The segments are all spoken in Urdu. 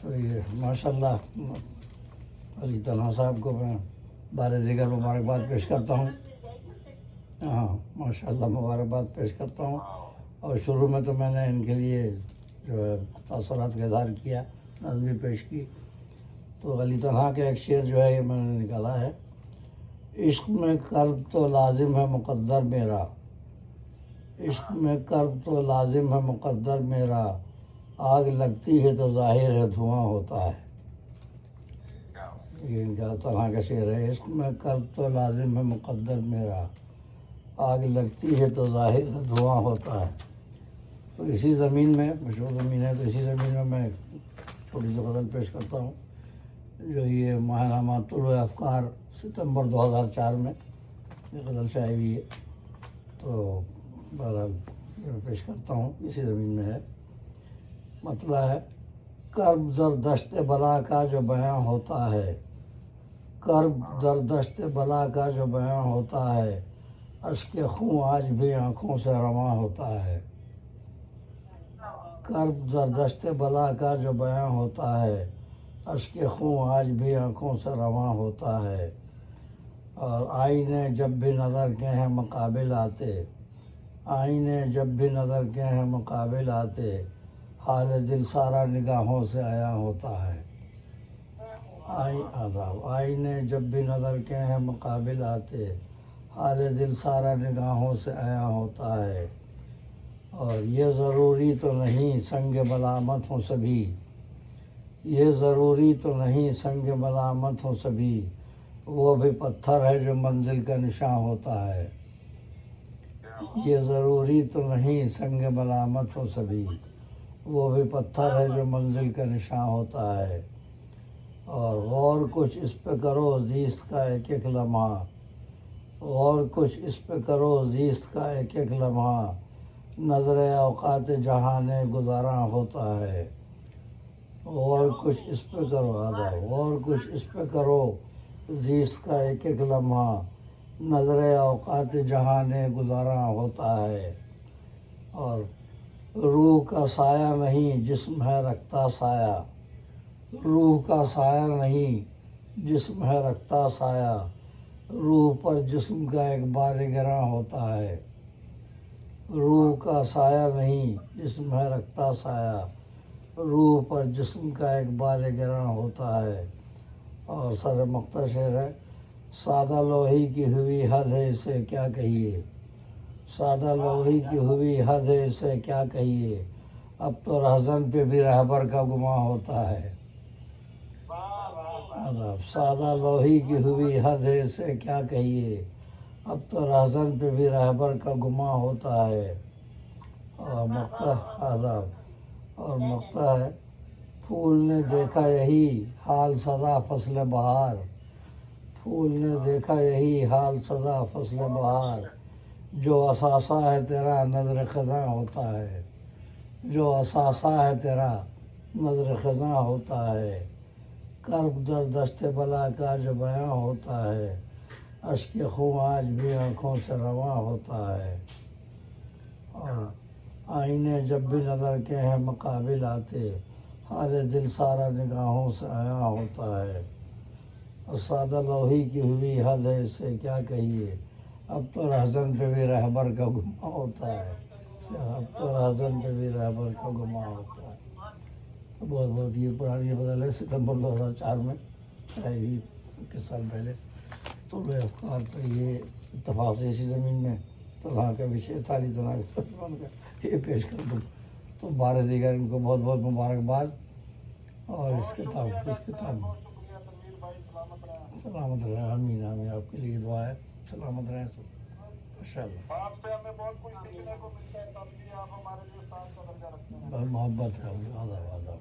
تو یہ ماشاء اللہ علی طلحہ صاحب کو میں بارے دیگر مبارکباد پیش کرتا ہوں. ہاں ماشاء اللہ مبارکباد پیش کرتا ہوں. اور شروع میں تو میں نے ان کے لیے جو ہے تاثرات کا اظہار کیا، نظم بھی پیش کی. تو علی طلحہ کا ایک شعر جو ہے یہ میں نے نکالا ہے. عشق میں کرب تو لازم ہے مقدر میرا، عشق میں کرب تو لازم ہے مقدر میرا، آگ لگتی ہے تو ظاہر ہے دھواں ہوتا ہے. یہ ان کا طلحہ کا شعر ہے. عشق میں کرب تو لازم ہے مقدر میرا، آگ لگتی ہے تو ظاہر ہے دھواں ہوتا ہے. تو اسی زمین میں مشہور زمین ہے، تو اسی زمین میں میں چھوٹی سی غزل پیش کرتا ہوں جو یہ ماہنامہ طلوع افکار ستمبر 2004 میں یہ غزل شائع ہوئی ہے. تو بہرحال میں پیش کرتا ہوں، اسی زمین میں ہے. مطلب ہے کرب زردشت بلا کا جو بیاں ہوتا ہے، کرب زردشت بلا کا جو بیاں ہوتا ہے، اشک خوں آج بھی آنکھوں سے رواں ہوتا ہے. کرب زردشت بلا کا جو بیاں ہوتا ہے، اشک خوں آج بھی آنکھوں سے رواں ہوتا ہے. اور آئینے جب بھی نظر کے ہیں مقابل آتے، آئینے جب بھی نظر کے ہیں مقابل آتے، حال دل سارا نگاہوں سے عیاں ہوتا ہے. آئینے جب بھی نظر کے ہیں مقابل آتے، حال دل سارا نگاہوں سے عیاں ہوتا ہے. اور یہ ضروری تو نہیں سنگ ملامت ہوں سبھی، یہ ضروری تو نہیں سنگ ملامت ہوں سبھی، وہ بھی پتھر ہے جو منزل کا نشاں ہوتا ہے. یہ ضروری تو نہیں سنگ ملامت ہوں سبھی، وہ بھی پتھر ہے جو منزل کا نشاں ہوتا ہے. اور غور کچھ اس پہ کرو زیست کا ایک ایک لمحہ، غور کچھ اس پہ کرو زیست کا ایک ایک لمحہ، نظر اوقات جہاں گزاراں ہوتا ہے. غور کچھ اس پہ کرو غور کچھ اس پہ کرو زیست کا ایک ایک لمحہ، نظر اوقات جہاں گزاراں ہوتا ہے. اور روح کا سایہ نہیں جسم ہے رکھتا سایہ، روح کا سایہ نہیں جسم ہے رکھتا سایہ، روح پر جسم کا ایک بار گراں ہوتا ہے. روح کا سایہ نہیں جسم ہے رکھتا سایہ، روح پر جسم کا ایک بار گراں ہوتا ہے. اور سر مقطع شعر ہے. سادہ لوہی کی ہوئی حد ہے اسے کیا کہیے، سادہ لوہی کی ہوئی حد ہے اسے کیا کہیے، اب تو رہزن پہ بھی رہبر کا گماں ہوتا ہے. سادہ لوہی کی ہوئی حد ہے اسے کیا کہیے، اب تو رہزن پہ بھی رہبر کا گماں ہوتا ہے. اور مقطع ہے. پھول نے دیکھا یہی حال سزا فصل بہار، پھول نے دیکھا یہی حال سزا فصل بہار، جو اثاثہ ہے تیرا نظر خزاں ہوتا ہے، جو اثاثہ ہے تیرا نظر خزاں ہوتا ہے. کرب زردشت بلا کا جو بیاں ہوتا ہے، اشک خوں آج بھی آنکھوں سے رواں ہوتا ہے. اور آئینے جب بھی نظر کے ہیں مقابل آتے، حال دل سارا نگاہوں سے عیاں ہوتا ہے. اور سادہ لوہی کی ہوئی حد ہے اسے کیا کہیے، اب تو رہزن پہ بھی رہبر کا گماں ہوتا ہے، اب تو رہزن پہ بھی رہبر کا گماں ہوتا ہے. تو بہت بہت یہ پرانی غزل ہے، ستمبر 2004 میں شائع ہوئی 21 سال پہلے. تو افکار تو یہ اتفاق سے اسی زمین میں طلحہ کا بھی شعر تھا، علی طلحہ کا یہ پیش کر دوں. تو بارے دیگر ان کو بہت بہت مبارکباد. اور اس کتاب سلامت رہیں. آمین آمین. آپ کے لیے دعا ہے، سلامت رہیں سب ماشاء اللہ. آپ سے ہمیں بہت کچھ سیکھنے کو ملتا ہے، سب لیے آپ ہمارے لیے استاد کا درجہ رکھتے ہیں. بہت محبت ہے. آداب آداب.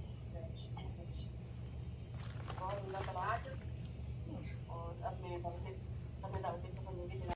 اور اپنے